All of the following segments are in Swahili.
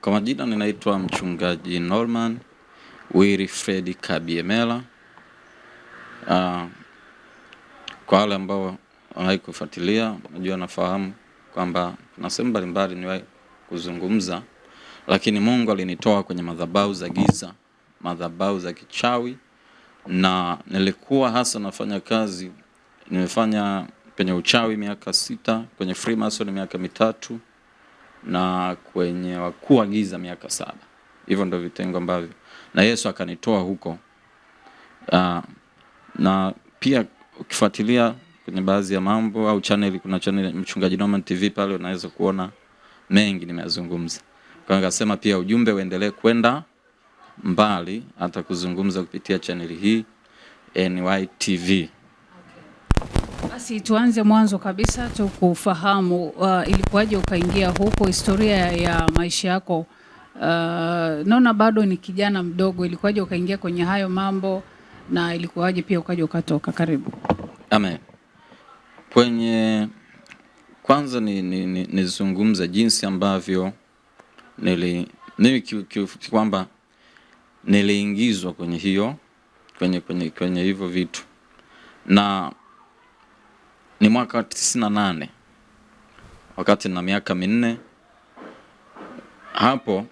Kwa majina ninaitwa mchungaji Norman Wilfred Kabiemela. Kwa wale ambao wanawahi kufuatilia, najua nafahamu kwamba kuna sehemu mbalimbali niwahi kuzungumza, lakini Mungu alinitoa kwenye madhabahu za giza, madhabahu za kichawi, na nilikuwa hasa nafanya kazi. Nimefanya kwenye uchawi miaka 6, kwenye Freemason miaka 3, na kwenye wakuu wa giza miaka 7. Hivyo ndio vitengo ambavyo na Yesu akanitoa huko. Na pia ukifuatilia kwenye baadhi ya mambo au channel, kuna channel Mchungaji Norman TV pale, unaweza kuona mengi nimeyazungumza. Kwa hiyo nikasema pia ujumbe uendelee kwenda mbali, hata kuzungumza kupitia channel hii NY TV. Basi tuanze mwanzo kabisa tukufahamu, ilikuwaje ukaingia huko, historia ya maisha yako. Naona bado ni kijana mdogo, ilikuwaje ukaingia kwenye hayo mambo, na ilikuwaje pia ukaja ukatoka? Karibu. Amen. Kwanza nizungumza jinsi ambavyo kwamba niliingizwa kwenye hiyo kwenye hivyo vitu, na ni mwaka 98 wakati na miaka 4. Hapo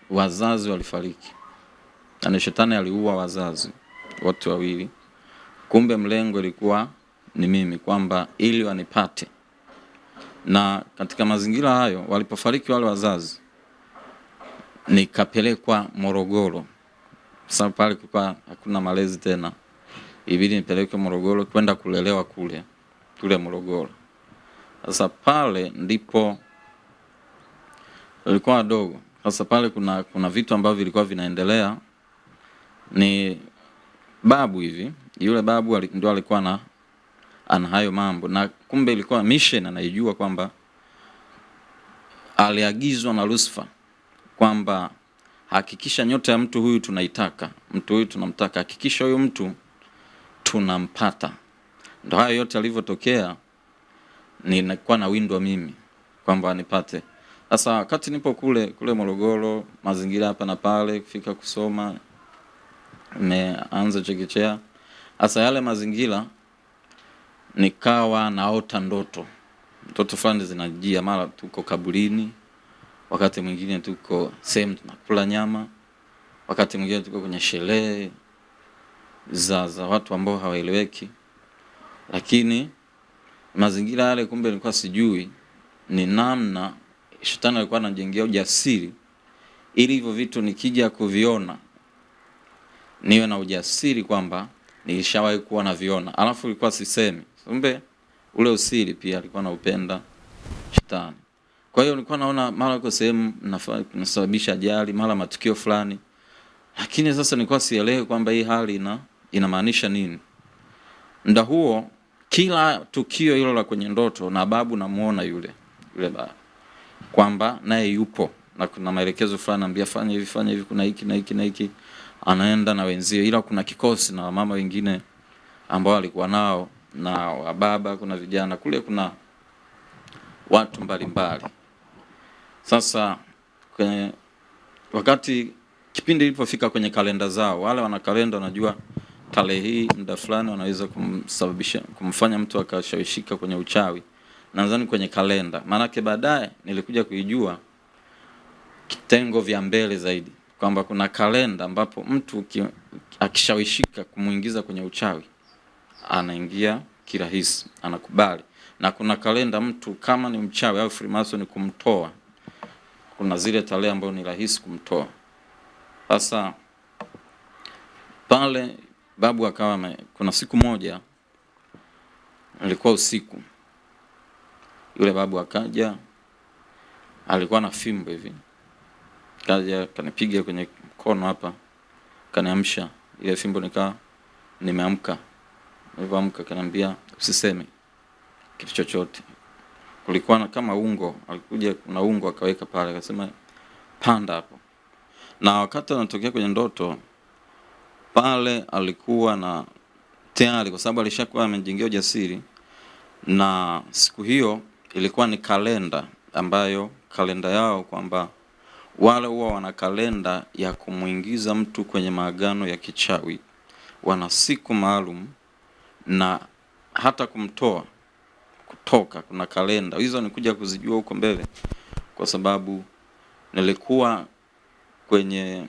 wazazi walifariki, na shetani aliua wazazi wote wawili. Kumbe mlengo ilikuwa ni mimi, kwamba ili wanipate. Na katika mazingira hayo, walipofariki wale wazazi, nikapelekwa Morogoro. Sababu pale kulikuwa hakuna malezi tena, ibidi nipelekwe Morogoro kwenda kulelewa kule Morogoro. Sasa pale ndipo ilikuwa wadogo. Sasa pale kuna vitu ambavyo vilikuwa vinaendelea. Ni babu hivi, yule babu ndio alikuwa ana hayo mambo, na kumbe ilikuwa mission anaijua, kwamba aliagizwa na Lucifer kwamba hakikisha nyota ya mtu huyu tunaitaka, mtu huyu tunamtaka, hakikisha huyu mtu tunampata. Ndio hayo yote alivyotokea, ninakuwa na windwa mimi kwamba nipate. Sasa wakati nipo kule Morogoro, mazingira hapa na pale, kufika kusoma, nimeanza chekechea. Sasa yale mazingira nikawa naota ndoto fulani zinajia, mara tuko kaburini, wakati mwingine tuko sehemu tunakula nyama, wakati mwingine tuko kwenye sherehe za watu ambao hawaeleweki. Lakini mazingira yale, kumbe nilikuwa sijui ni namna shetani alikuwa anajengea ujasiri, ili hivyo vitu nikija kuviona niwe na ujasiri kwamba nilishawahi kuwa na viona. Alafu ilikuwa sisemi. Kumbe ule usiri pia alikuwa anaupenda shetani. Kwa hiyo nilikuwa naona mara uko sehemu nasababisha ajali, mara matukio fulani. Lakini sasa nilikuwa sielewi kwamba hii hali inamaanisha nini. Muda huo kila tukio hilo la kwenye ndoto, na babu namuona yule babu, kwamba naye yupo, na kuna maelekezo fulani anambia fanya hivi, kuna hiki na hiki, anaenda na wenzio. Ila kuna kikosi na mama wengine ambao alikuwa nao, na wababa, kuna vijana kule, kuna watu mbalimbali. Sasa wakati kipindi ilipofika kwenye kalenda zao, wale wana kalenda, wanajua tarehe hii muda fulani wanaweza kumfanya mtu akashawishika kwenye uchawi. Nadhani kwenye kalenda, maanake baadaye nilikuja kuijua kitengo vya mbele zaidi, kwamba kuna kalenda ambapo mtu akishawishika kumuingiza kwenye uchawi anaingia kirahisi, anakubali. Na kuna kalenda mtu kama ni mchawi au Freemason kumtoa, kuna zile tarehe ambazo ni rahisi kumtoa. Sasa pale babu akawa, kuna siku moja ilikuwa usiku, yule babu akaja, alikuwa na fimbo hivi, kaja kanipiga kwenye mkono hapa, kaniamsha. Ile fimbo nimeamka. Nilipoamka kaniambia usiseme kitu chochote. Kulikuwa kama ungo, alikuja kuna ungo akaweka pale, akasema panda hapo. Na wakati anatokea kwenye ndoto pale, alikuwa na tayari, kwa sababu alishakuwa amejengea ujasiri, na siku hiyo ilikuwa ni kalenda ambayo kalenda yao kwamba wale huwa wana kalenda ya kumuingiza mtu kwenye maagano ya kichawi. Wana siku maalum na hata kutoka kuna kalenda. Hizo nikuja kuzijua huko mbele, kwa sababu nilikuwa kwenye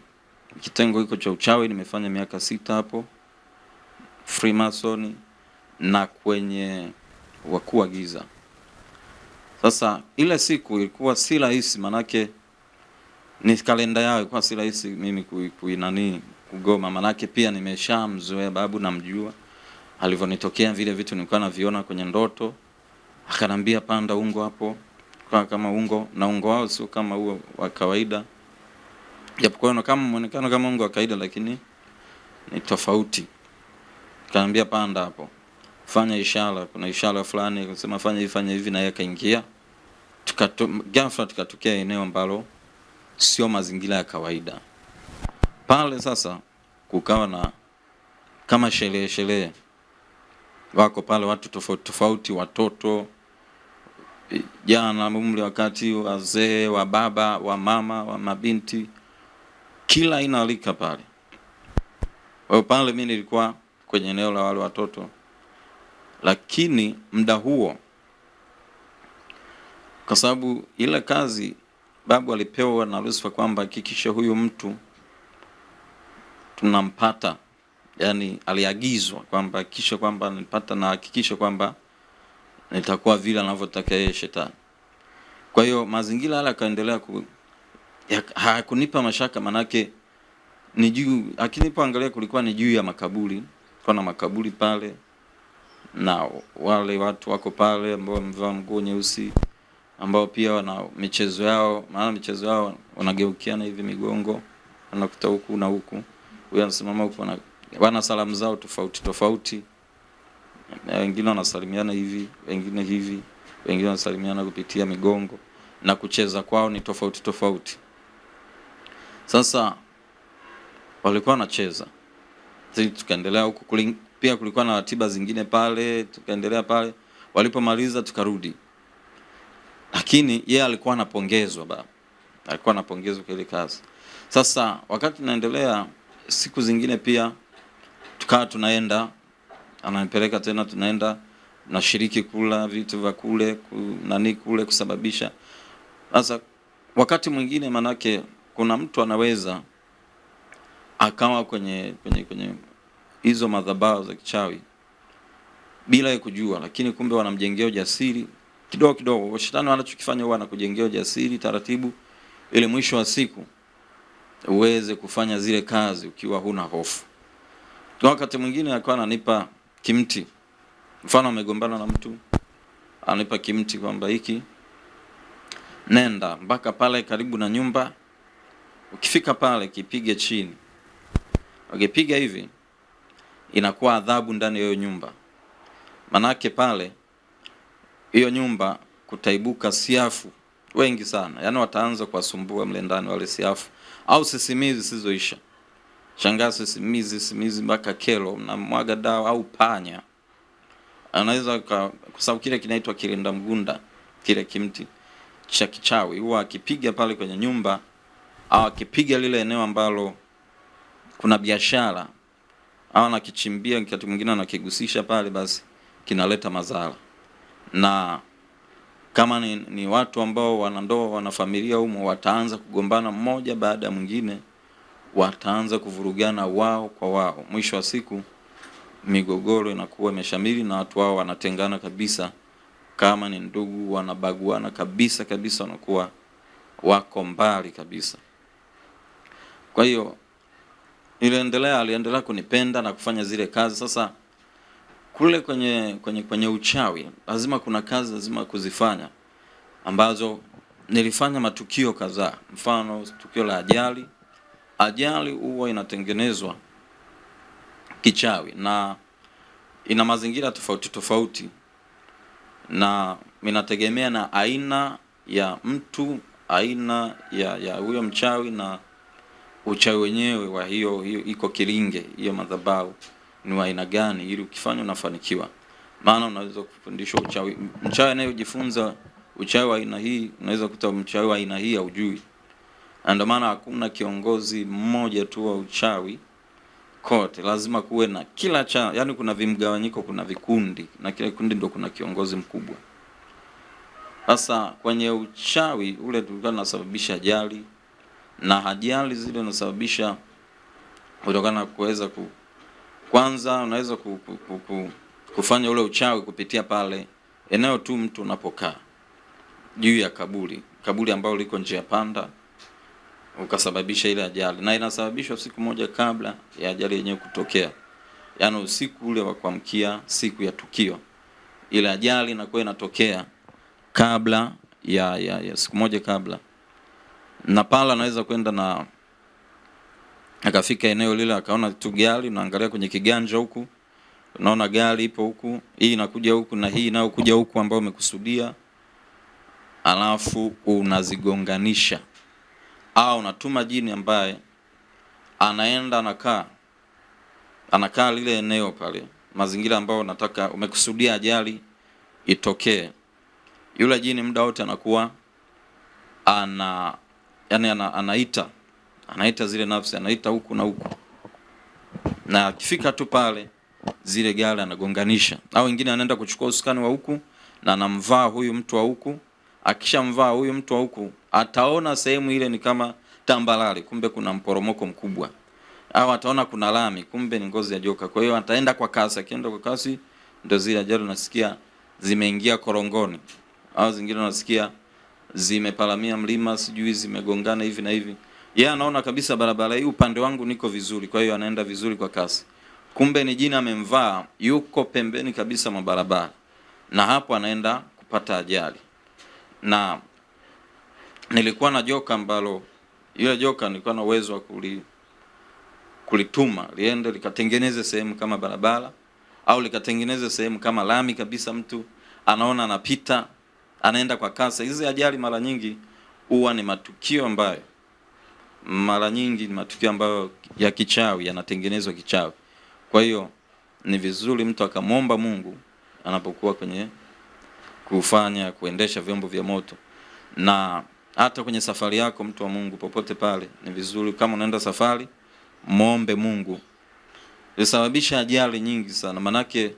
kitengo hiko cha uchawi, nimefanya miaka 6 hapo Freemason na kwenye wakuu wa giza. Sasa ile siku ilikuwa si rahisi, manake ni kalenda yao, ilikuwa si rahisi mimi kugoma, manake pia nimeshamzoea babu, namjua alivyonitokea vile vitu nilikuwa naviona kwenye ndoto. Akanambia panda ungo hapo, kwa kama ungo, na ungo wao sio kama huo wa kawaida, japokuwa kama muonekano kama ungo wa kawaida lakini ni tofauti. Akanambia panda hapo, fanya ishara, kuna ishara fulani akasema fanya hivi, na yeye akaingia. Ghafla tukatokea eneo ambalo sio mazingira ya kawaida. Pale sasa kukawa na kama sherehe. Wako pale watu tofauti, watoto, jana umri, wakati wazee, wa baba, wa mama, wa mabinti, kila aina alika pale. Kwa pale mimi nilikuwa kwenye eneo la wale watoto, lakini muda huo, kwa sababu ile kazi babu alipewa na Lucifer kwamba hakikisha huyu mtu tunampata, yani aliagizwa kwamba hakikisha kwamba nipata na hakikisha kwamba nitakuwa vile anavyotaka yeye shetani. Kwa hiyo mazingira yale kaendelea hakunipa mashaka, manake ni juu, akinipoangalia kulikuwa ni juu ya makaburi. Kuna makaburi pale na wale watu wako pale ambao wamevaa nguo nyeusi, ambao pia wana michezo yao, maana michezo yao wanageukiana hivi migongo, wanakuta huku na huku, huyu anasimama huku, wana salamu zao tofauti. Wengine wanasalimiana hivi, wengine hivi, wengine wanasalimiana kupitia migongo, na kucheza kwao ni tofauti. Sasa walikuwa wanacheza, sisi tukaendelea huku, pia kulikuwa na ratiba zingine pale, tukaendelea pale. Walipomaliza tukarudi, lakini yeye alikuwa anapongezwa, baba alikuwa anapongezwa kwa ile kazi. Sasa wakati naendelea, siku zingine pia tukawa tunaenda, ananipeleka tena, tunaenda nashiriki kula vitu vya kule kule kusababisha. Sasa wakati mwingine, manake kuna mtu anaweza akawa kwenye hizo madhabahu za kichawi bila kujua, lakini kumbe wanamjengea ujasiri kidogo. Shetani anachokifanya huwa anakujengea ujasiri taratibu, ili mwisho wa siku uweze kufanya zile kazi ukiwa huna hofu. Kwa wakati mwingine akawa ananipa kimti, mfano amegombana na mtu, ananipa kimti kwamba hiki, nenda mpaka pale karibu na nyumba, ukifika pale kipige chini. Ukipiga hivi inakuwa adhabu ndani ya hiyo nyumba, manake pale hiyo nyumba kutaibuka siafu wengi sana, yani wataanza kuwasumbua mle ndani wale siafu au sisimizi zisizoisha. Shangaa sisimizi mpaka kelo, na mwaga dawa au panya. Anaweza kwa sababu kile kinaitwa kilinda mgunda, kile kimti cha kichawi, huwa akipiga pale kwenye nyumba au akipiga lile eneo ambalo kuna biashara, au anakichimbia wakati mwingine anakigusisha pale, basi kinaleta madhara. Na kama ni watu ambao wana ndoa, wana familia humo, wataanza kugombana mmoja baada ya mwingine, wataanza kuvurugana wao kwa wao. Mwisho wa siku migogoro inakuwa imeshamiri na watu wao wanatengana kabisa. Kama ni ndugu wanabaguana kabisa, wanakuwa wako mbali kabisa. Kwa hiyo aliendelea kunipenda na kufanya zile kazi. Sasa kule kwenye uchawi lazima kuna kazi lazima kuzifanya, ambazo nilifanya matukio kadhaa. Mfano tukio la ajali huwa inatengenezwa kichawi na ina mazingira tofauti, na inategemea na aina ya mtu, aina ya huyo mchawi na uchawi wenyewe wa hiyo iko kilinge, hiyo madhabahu ni wa aina gani, ili ukifanya unafanikiwa. Maana unaweza kufundishwa mchawi anayejifunza uchawi wa aina hii, unaweza kuta mchawi wa aina hii haujui, Ndio maana hakuna kiongozi mmoja tu wa uchawi kote, lazima kuwe na kila yani kuna vimgawanyiko, kuna vikundi, na kila kikundi ndio kuna kiongozi mkubwa. Sasa kwenye uchawi ule tulikuwa tunasababisha ajali, na ajali zile zinasababisha kutokana kuweza kwanza unaweza kufanya ule uchawi kupitia pale eneo tu mtu unapokaa juu ya kaburi ambao liko njia panda, ukasababisha ile ajali, na inasababishwa siku moja kabla ya ajali yenyewe kutokea, yaani usiku ule wa kuamkia siku ya tukio. Ile ajali inakuwa inatokea kabla ya siku moja kabla, na pala anaweza kwenda na akafika eneo lile akaona tu gari, unaangalia kwenye kiganja huku unaona gari ipo huku, hii inakuja huku na hii inayokuja huku ambayo umekusudia, alafu unazigonganisha, au unatuma jini ambaye anaenda anakaa lile eneo pale, mazingira ambayo unataka umekusudia ajali itokee. Yule jini muda wote anakuwa anaita zile nafsi, anaita huku na huku, na akifika tu pale zile gari anagonganisha, au wengine anaenda kuchukua usukani wa huku na anamvaa huyu mtu wa huku. Akishamvaa huyu mtu wa huku, ataona sehemu ile ni kama tambalale, kumbe kuna mporomoko mkubwa, au ataona kuna lami, kumbe ni ngozi ya joka. Kwa hiyo ataenda kwa kasi, akienda kwa kasi ndio zile ajali unasikia zimeingia korongoni, au zingine unasikia zimepalamia mlima, sijui zimegongana hivi na hivi. Yeye anaona kabisa barabara hii upande wangu niko vizuri, kwa hiyo anaenda vizuri kwa kasi, kumbe ni jina amemvaa yuko pembeni kabisa mwa barabara, na hapo anaenda kupata ajali. Na nilikuwa na joka ambalo ile joka nilikuwa na uwezo wa kulituma liende likatengeneze sehemu kama barabara, au likatengeneze sehemu kama lami kabisa, mtu anaona anapita anaenda kwa kasi. Hizi ajali mara nyingi huwa ni matukio ambayo ya kichawi, yanatengenezwa kichawi. Kwa hiyo ni vizuri mtu akamwomba Mungu anapokuwa kwenye kuendesha vyombo vya moto. Na hata kwenye safari yako, mtu wa Mungu, popote pale, ni vizuri kama unaenda safari, muombe Mungu. Ilisababisha ajali nyingi sana, manake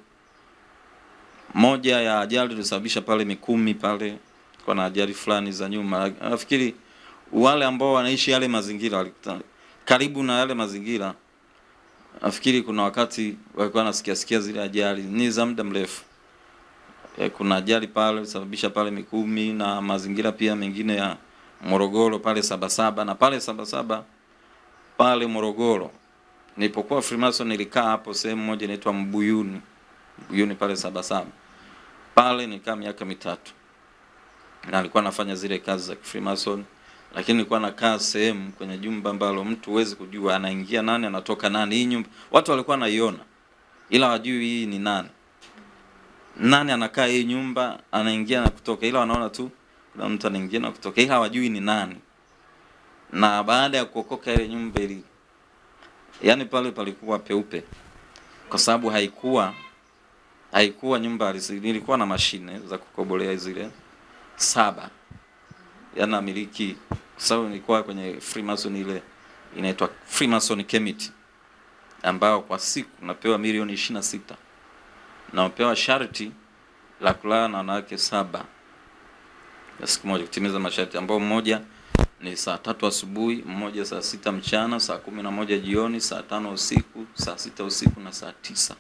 moja ya ajali ilisababisha pale Mikumi pale, kuna ajali fulani za nyuma. Nafikiri wale ambao wanaishi yale mazingira, karibu na yale mazingira, nafikiri kuna wakati walikuwa nasikia zile ajali ni za muda mrefu. Kuna ajali pale ilisababisha pale Mikumi, na mazingira pia mengine ya Morogoro pale Sabasaba, na pale Sabasaba pale Morogoro nilipokuwa Freemason nilikaa hapo sehemu moja inaitwa Mbuyuni pale Sabasaba. Pale nilikaa miaka 3. Na nilikuwa nafanya zile kazi za Freemason, lakini nilikuwa nakaa sehemu kwenye jumba ambalo mtu huwezi kujua anaingia nani anatoka nani. Hii nyumba watu walikuwa naiona, ila wajui hii ni nani anakaa hii nyumba, anaingia na kutoka, ila wanaona tu kuna mtu anaingia na kutoka, ila hawajui ni nani. Na baada ya kuokoka ile nyumba yani pale palikuwa peupe, kwa sababu haikuwa nyumba ilikuwa na mashine za kukobolea zile 7, yana miliki, kwa sababu nilikuwa kwenye Freemason ile inaitwa Freemason Committee, ambao kwa siku napewa milioni 26, na napewa sharti la kulala na wanawake 7 ya siku moja, kutimiza masharti ambao mmoja ni saa 3 asubuhi, mmoja saa 6 mchana, saa 11 jioni, saa 5 usiku, saa 6 usiku na saa 9.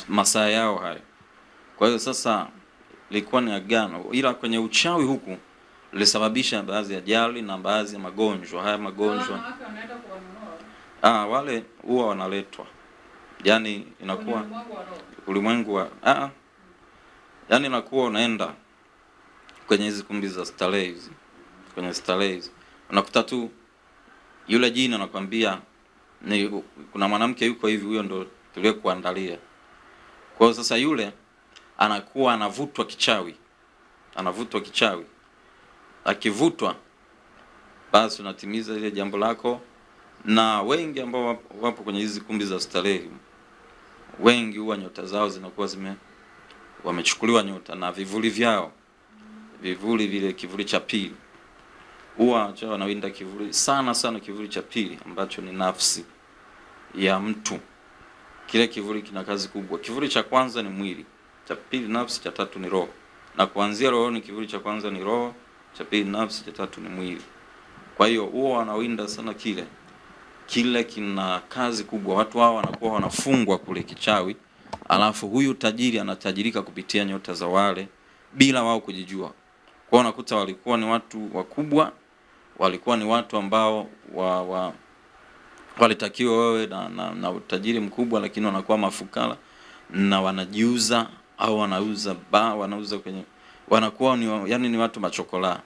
Masaa yao hayo. Kwa hiyo sasa ilikuwa ni agano, ila kwenye uchawi huku lilisababisha baadhi ya ajali na baadhi ya magonjwa. Haya magonjwa wale huwa wanaletwa, yani inakuwa ulimwengu wa yani inakuwa unaenda kwenye hizi kumbi za starehe hizi, kwenye starehe unakuta tu yule jini anakuambia kuna mwanamke yuko hivi, huyo ndo tuliyekuandalia. Kwa hiyo sasa yule anakuwa anavutwa kichawi, akivutwa basi unatimiza ile jambo lako. Na wengi ambao wapo kwenye hizi kumbi za starehe, wengi huwa nyota zao zinakuwa wamechukuliwa nyota na vivuli vyao, vivuli vile, kivuli cha pili. huwa wachawi wanawinda kivuli sana sana, kivuli cha pili ambacho ni nafsi ya mtu. Kile kivuli kina kazi kubwa. Kivuli cha kwanza ni mwili, cha pili nafsi, cha tatu ni roho. Na kuanzia rohoni, kivuli cha kwanza ni roho, cha pili nafsi, cha tatu ni mwili. Kwa hiyo huwa wanawinda sana kile kina kazi kubwa. Watu hao wanakuwa wanafungwa kule kichawi, alafu huyu tajiri anatajirika kupitia nyota za wale bila wao kujijua. Kwa unakuta walikuwa ni watu wakubwa, walikuwa ni watu ambao walitakiwa wewe na utajiri mkubwa, lakini wanakuwa mafukara na wanajiuza au wanauza kwenye, wanakuwa ni watu machokola.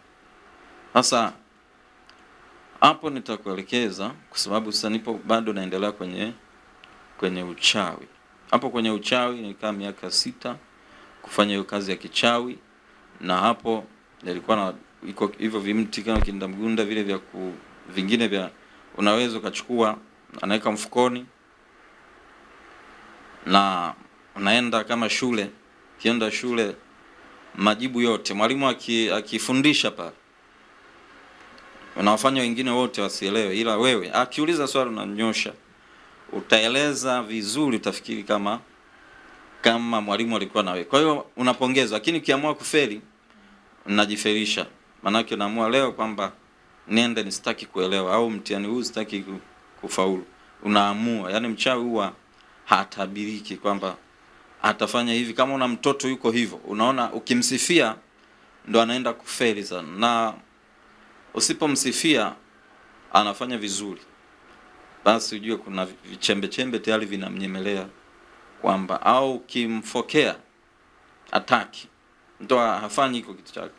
Sasa hapo nitakuelekeza, kwa sababu sasa nipo bado naendelea kwenye uchawi. Hapo kwenye uchawi nilikaa miaka 6 kufanya hiyo kazi ya kichawi, na hapo nilikuwa na iko hivyo vimti kama kindamgunda vile vingine vya unaweza ukachukua, anaweka mfukoni na unaenda kama shule. Kienda shule, majibu yote mwalimu akifundisha pale unawafanya wengine wote wasielewe, ila wewe akiuliza swali unanyosha, utaeleza vizuri, utafikiri kama mwalimu alikuwa na wewe. Kwa hiyo unapongezwa. Lakini ukiamua kufeli, unajifelisha. Maana yake unaamua leo kwamba niende nisitaki kuelewa, au mtihani huu sitaki kufaulu. Unaamua. Yaani mchawi huwa hatabiriki kwamba atafanya hivi. Kama una mtoto yuko hivyo, unaona ukimsifia ndo anaenda kufeli sana, na usipomsifia anafanya vizuri, basi ujue kuna vichembe tayari vinamnyemelea kwamba, au kimfokea ataki, ndo hafanyi hiko kitu chake.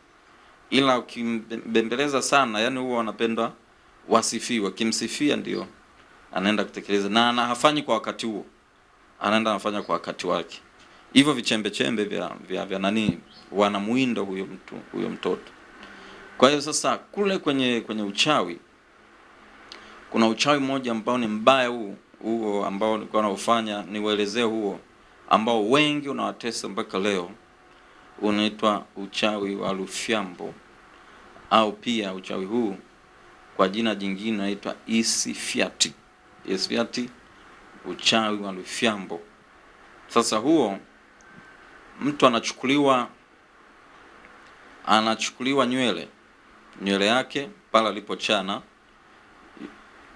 Ila ukimbembeleza sana, yani huwa wanapenda wasifiwe. Kimsifia ndio anaenda kutekeleza, na hafanyi kwa wakati huo, anaenda anafanya kwa wakati wake. Hivyo vichembe vya nani wanamuinda huyo mtoto. Kwa hiyo sasa kule kwenye uchawi, kuna uchawi mmoja ambao ni mbaya huo ambao nilikuwa naufanya, niwaelezee huo ambao wengi unawatesa mpaka leo. Unaitwa uchawi wa Rufyambo, au pia uchawi huu kwa jina jingine unaitwa Isifyati. Isifyati, uchawi wa Rufyambo. Sasa huo mtu anachukuliwa nywele yake pale alipochana,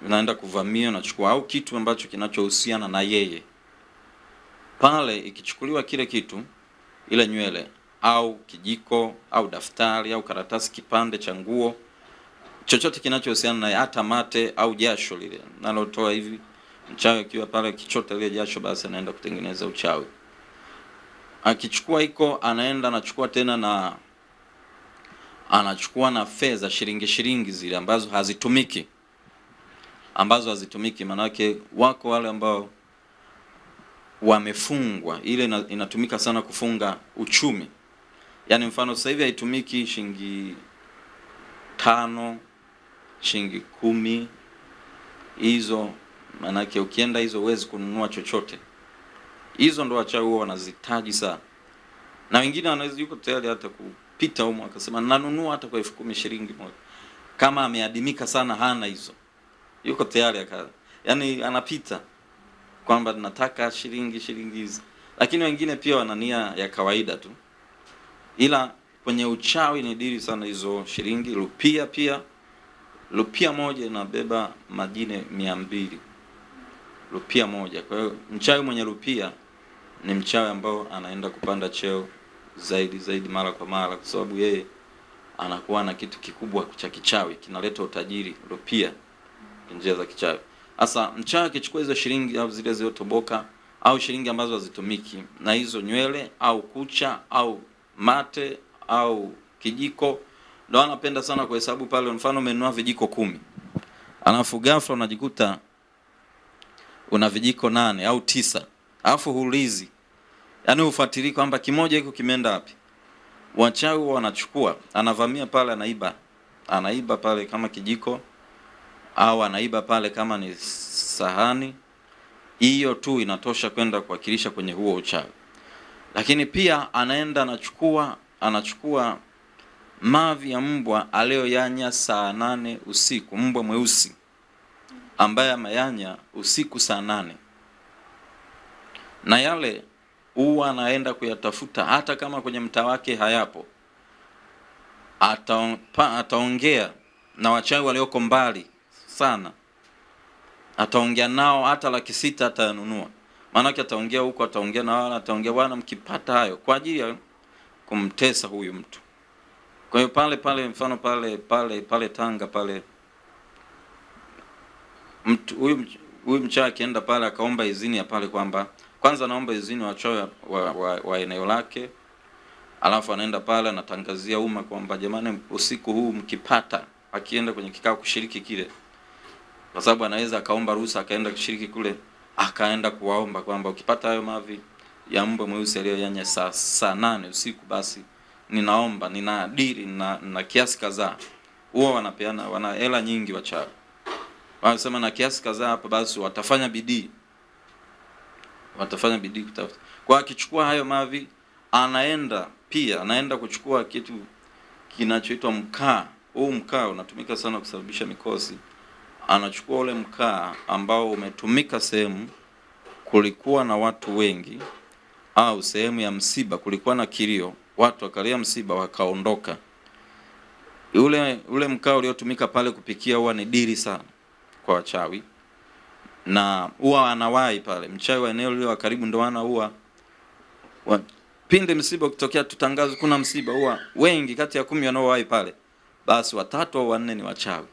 unaenda kuvamia, unachukua au kitu ambacho kinachohusiana na yeye pale. Ikichukuliwa kile kitu, ile nywele au kijiko au daftari au karatasi, kipande cha nguo, chochote kinachohusiana na hata mate au jasho lile nalotoa hivi, mchawi akiwa pale kichota ile jasho, basi anaenda kutengeneza uchawi. Akichukua iko, anaenda anachukua tena na anachukua na fedha, shilingi zile ambazo hazitumiki, manake wako wale ambao wamefungwa. Ile inatumika sana kufunga uchumi. Yaani mfano sasa hivi haitumiki shilingi 5, shilingi 10. Hizo manake ukienda hizo huwezi kununua chochote. Hizo ndo wachawi huwa wanazitaji sana. Na wengine wanaweza yuko tayari hata kupita huko akasema nanunua hata kwa 10,000 shilingi moja. Kama ameadimika sana hana hizo, yuko tayari yaani anapita kwamba nataka shilingi hizi. Lakini wengine pia wana nia ya kawaida tu. Ila kwenye uchawi ni dili sana hizo shilingi. Rupia pia, rupia moja inabeba majine 200. Rupia moja. Kwa hiyo mchawi mwenye rupia ni mchawi ambao anaenda kupanda cheo zaidi mara kwa mara, kwa sababu yeye anakuwa na kitu kikubwa cha kichawi kinaleta utajiri. Rupia, njia za kichawi. Sasa mchawi akichukua hizo shilingi au zile zilizotoboka au shilingi ambazo hazitumiki, na hizo nywele au kucha au mate au kijiko, ndio anapenda sana kuhesabu pale. Mfano umenunua vijiko 10, alafu ghafla unajikuta una vijiko 8 au 9, alafu huulizi, yaani ufuatilie kwamba kimoja hiko kimeenda wapi. Wachawi wanachukua, anavamia pale, anaiba pale kama kijiko, au anaiba pale kama ni sahani. Hiyo tu inatosha kwenda kuwakilisha kwenye huo uchawi. Lakini pia anaenda anachukua mavi ya mbwa aliyoyanya saa 8 usiku, mbwa mweusi ambaye amayanya usiku saa 8, na yale huwa anaenda kuyatafuta hata kama kwenye mtaa wake hayapo. Ataongea na wachawi walioko mbali sana, ataongea nao, hata 600 atanunua. Maana yake ataongea huko, ataongea na wala, ataongea bwana, mkipata hayo, kwa ajili ya kumtesa huyu mtu. Kwa hiyo pale mfano pale Tanga pale, mtu huyu mchawi akienda pale akaomba idhini ya pale, kwamba kwanza naomba idhini wachawi wa eneo lake, alafu anaenda pale anatangazia umma kwamba jamani, usiku huu mkipata, akienda kwenye kikao kushiriki kile, kwa sababu anaweza akaomba ruhusa akaenda kushiriki kule, akaenda kuwaomba kwamba ukipata hayo mavi ya mbwa mweusi aliyoyanya saa 8 usiku, basi ninaomba, nina dili na kiasi kadhaa. Huwa wanapeana, wana hela nyingi wachawi. Wanasema na kiasi kadhaa hapa, basi watafanya bidii kutafuta. Kwa akichukua hayo mavi, anaenda kuchukua kitu kinachoitwa mkaa. Huu mkaa unatumika sana kusababisha mikosi. Anachukua ule mkaa ambao umetumika sehemu kulikuwa na watu wengi, au sehemu ya msiba kulikuwa na kilio, watu wakalia msiba wakaondoka. Ule mkaa uliotumika pale kupikia huwa ni dili sana kwa wachawi, na huwa anawahi pale mchawi wa eneo lile wa karibu, ndio huwa pinde msiba ukitokea, tutangazo kuna msiba, huwa wengi kati ya 10 wanaowahi pale, basi 3 au 4 ni wachawi.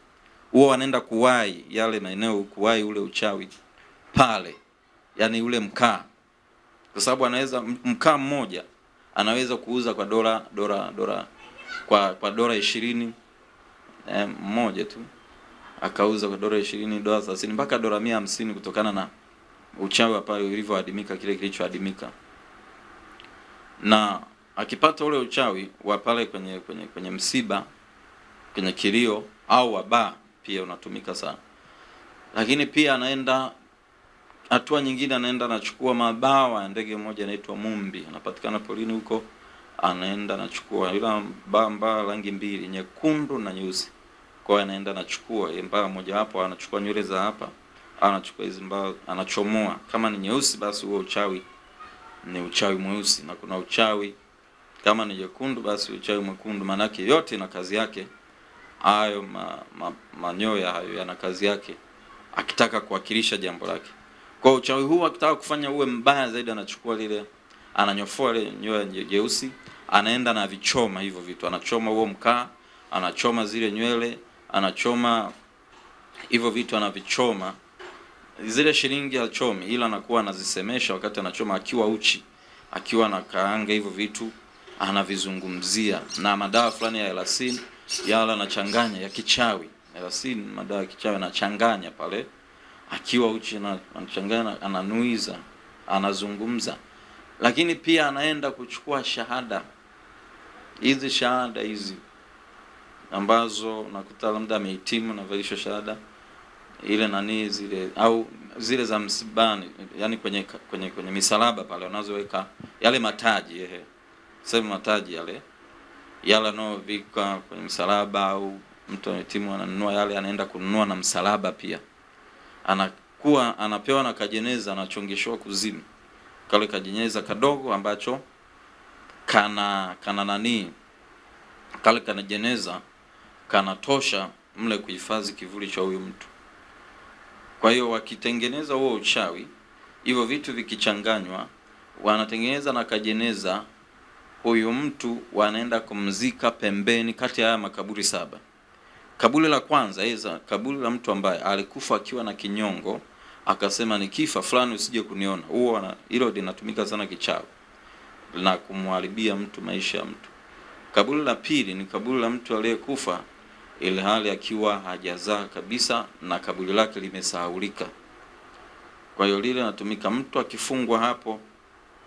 Huwa wanaenda kuwahi yale maeneo, kuwahi ule uchawi pale, yani ule mkaa, kwa sababu anaweza mkaa mmoja anaweza kuuza kwa dola kwa dola 20, mmoja tu akauza kwa dola 20, dola 30, mpaka dola 150, kutokana na uchawi wa pale ulivyoadimika, kile kilichoadimika. Na akipata ule uchawi wa pale kwenye msiba, kwenye kilio au wabaa, pia unatumika sana. Lakini pia anaenda hatua nyingine, anaenda anachukua mabawa ya ndege mmoja anaitwa mumbi, anapatikana polini huko. Anaenda anachukua ile mbaa rangi mbili, nyekundu na nyeusi. Kwa hiyo anaenda anachukua mbaa moja hapo, anachukua nywele za hapa, anachukua hizo mbao, anachomoa. Kama ni nyeusi, basi huo uchawi ni uchawi mweusi, na kuna uchawi kama ni nyekundu, basi uchawi mwekundu. Maana yake yote na kazi yake, hayo manyoya hayo yana kazi yake, akitaka kuwakilisha jambo lake. Kwa uchawi huu akitaka kufanya uwe mbaya zaidi, anachukua lile, ananyofoa ile nyoya jeusi, anaenda na vichoma hivyo vitu, anachoma huo mkaa, anachoma zile nywele, anachoma hivyo vitu, anavichoma. Zile shilingi achomi, ila anakuwa anazisemesha wakati anachoma, akiwa uchi, akiwa na kaanga hivyo vitu anavizungumzia, na madawa fulani ya elasin yala anachanganya ya kichawi. Elasin madawa ya kichawi anachanganya pale, akiwa uchi na anachanganya, ananuiza, anazungumza. Lakini pia anaenda kuchukua shahada hizi ambazo nakuta labda amehitimu na valisho shahada ile nani zile, au zile za msibani, yani kwenye misalaba pale wanazoweka yale mataji, sema mataji yale no vika kwenye msalaba, au mtu amehitimu ananunua yale, anaenda kununua na msalaba pia. Anakuwa anapewa na kajeneza, anachongeshwa kuzimu kale kajeneza kadogo ambacho kana nani, kale kana jeneza kanatosha mle kuhifadhi kivuli cha huyu mtu. Kwa hiyo wakitengeneza huo uchawi, hivyo vitu vikichanganywa, wanatengeneza na kajeneza, huyu mtu wanaenda kumzika pembeni kati ya haya makaburi 7. Kaburi la kwanza kaburi la mtu ambaye alikufa akiwa na kinyongo, akasema nikifa fulani usije kuniona. Huo hilo linatumika sana kichawi na kumharibia mtu maisha ya mtu. Kaburi la pili ni kaburi la mtu aliyekufa ile hali akiwa hajazaa kabisa na kaburi lake limesahaulika. Kwa hiyo lile natumika, mtu akifungwa hapo,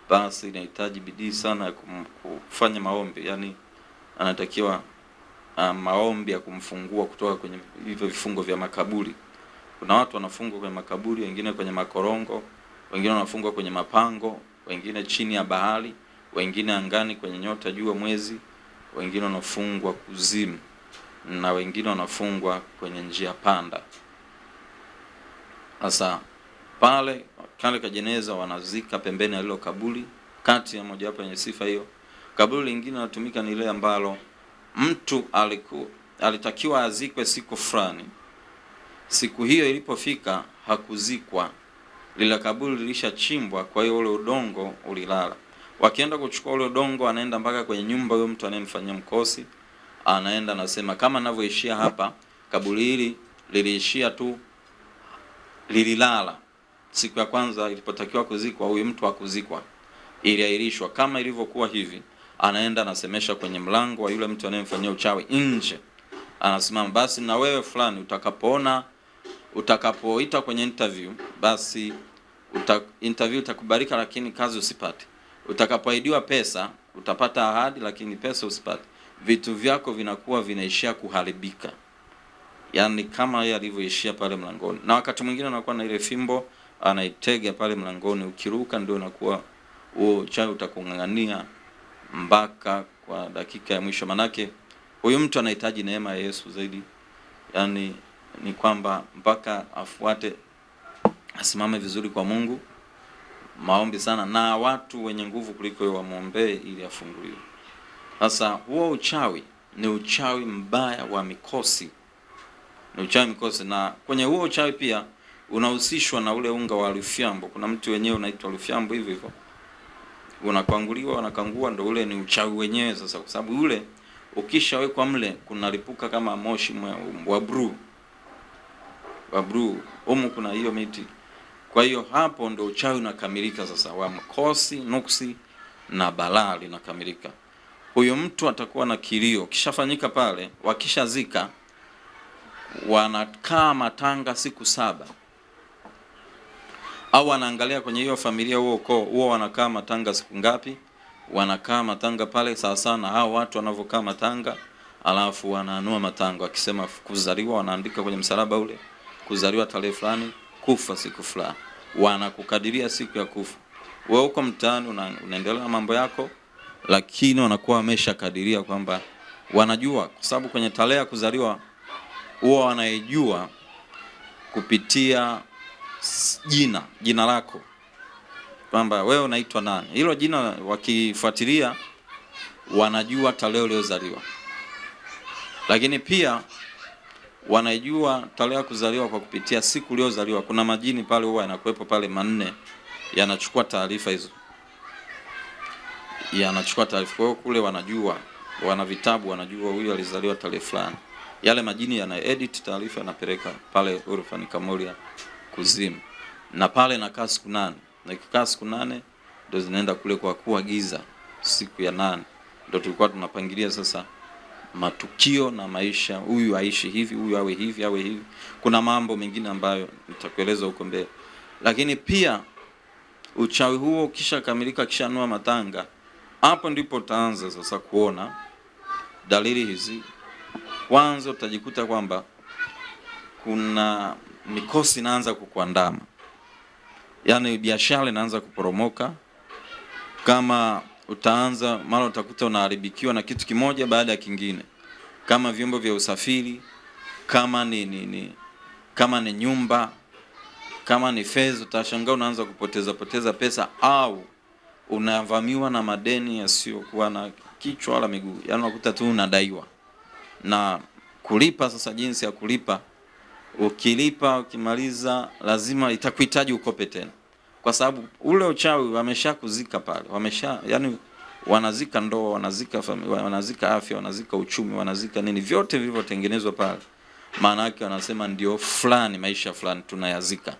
basi inahitaji bidii sana ya kufanya maombi, yani anatakiwa maombi ya kumfungua kutoka kwenye hivyo vifungo vya makaburi. Kuna watu wanafungwa kwenye makaburi, wengine kwenye makorongo, wengine wanafungwa kwenye mapango, wengine chini ya bahari, wengine angani kwenye nyota, jua, mwezi, wengine wanafungwa kuzimu, na wengine wanafungwa kwenye njia panda. Sasa pale kale kajeneza wanazika pembeni ya hilo kaburi, kati ya moja wapo yenye sifa hiyo. Kaburi lingine natumika ni ile ambalo mtu alitakiwa azikwe siku fulani. Siku hiyo ilipofika hakuzikwa, lile kaburi lilishachimbwa, kwa hiyo ule udongo ulilala. Wakienda kuchukua ule udongo, anaenda mpaka kwenye nyumba huyo mtu anayemfanyia mkosi, anaenda anasema, kama ninavyoishia hapa, kaburi hili liliishia tu, lililala. Siku ya kwanza ilipotakiwa kuzikwa, huyu mtu hakuzikwa, iliahirishwa. Kama ilivyokuwa hivi, anaenda anasemesha kwenye mlango wa yule mtu anayemfanyia uchawi nje, anasimama, basi na wewe fulani utakapoita kwenye interview, basi interview itakubalika, lakini kazi usipate. Utakapoahidiwa pesa utapata ahadi, lakini pesa usipate. Vitu vyako vinakuwa vinaishia kuharibika, yani kama yeye alivyoishia pale mlangoni. Na wakati mwingine anakuwa na ile fimbo anaitega pale mlangoni, ukiruka ndio unakuwa huo uchawi utakung'ang'ania mpaka kwa dakika ya mwisho. Manake huyu mtu anahitaji neema ya Yesu zaidi, yani ni kwamba mpaka afuate, asimame vizuri kwa Mungu, maombi sana, na watu wenye nguvu kuliko yeye wamuombee ili afunguliwe. Sasa huo uchawi ni uchawi mbaya wa mikosi, ni uchawi mikosi. Na kwenye huo uchawi pia unahusishwa na ule unga wa Rufyambo. Kuna mtu wenyewe unaitwa Rufyambo hivyo hivyo, unakwanguliwa, wanakangua, ndio ule ni uchawi wenyewe. Sasa kwa sababu ule ukishawekwa mle kunalipuka kama moshi wa blue humu, kuna hiyo miti. Kwa hiyo hapo ndo uchawi unakamilika sasa, wa mkosi, nuksi na balaa linakamilika. Huyo mtu atakuwa na kilio. Kishafanyika pale, wakishazika wanakaa matanga siku 7, au wanaangalia kwenye hiyo familia, huo ukoo huo wanakaa matanga siku ngapi. Wanakaa matanga pale sawa sana hao watu wanavyokaa matanga, alafu wanaanua matanga, wakisema kuzaliwa wanaandika kwenye msalaba ule, kuzaliwa tarehe fulani, kufa siku fulani, wanakukadiria siku ya kufa. Wewe uko mtaani unaendelea na mambo yako, lakini wanakuwa wameshakadiria kwamba wanajua, kwa sababu kwenye tarehe ya kuzaliwa huwa wanaijua kupitia jina lako, kwamba wewe unaitwa nani. Hilo jina wakifuatilia wanajua tarehe uliozaliwa, lakini pia wanajua tarehe ya kuzaliwa kwa kupitia siku uliozaliwa. Kuna majini pale huwa yanakuepo pale manne, yanachukua taarifa hizo, yanachukua taarifa. Kwa hiyo kule wanajua, wana vitabu, wanajua huyu alizaliwa tarehe fulani. Yale majini yana edit taarifa, yanapeleka pale Orphan Kamoria kuzimu, na pale nakaa siku 8, na ikikaa siku 8 ndio zinaenda kule kwa kuwa giza. Siku ya 8 ndio tulikuwa tunapangilia sasa matukio na maisha, huyu aishi hivi, huyu awe hivi, awe hivi. Kuna mambo mengine ambayo nitakueleza huko mbele. Lakini pia uchawi huo kisha kamilika, kisha nua matanga, hapo ndipo utaanza sasa kuona dalili hizi. Kwanza utajikuta kwamba kuna mikosi inaanza kukuandama, yani biashara inaanza kuporomoka. Kama utaanza mara utakuta unaharibikiwa na kitu kimoja baada ya kingine, kama vyombo vya usafiri, kama ni nyumba, kama ni fedha, utashangaa unaanza kupoteza pesa, au unavamiwa na madeni yasiyokuwa na kichwa wala miguu. Yani unakuta tu unadaiwa na kulipa. Sasa jinsi ya kulipa, ukilipa ukimaliza lazima itakuhitaji ukope tena, kwa sababu ule uchawi wameshakuzika pale, yani wanazika ndoa, wanazika familia, wanazika afya, wanazika uchumi, wanazika nini, vyote vilivyotengenezwa pale. Maana yake wanasema ndio fulani, maisha fulani tunayazika.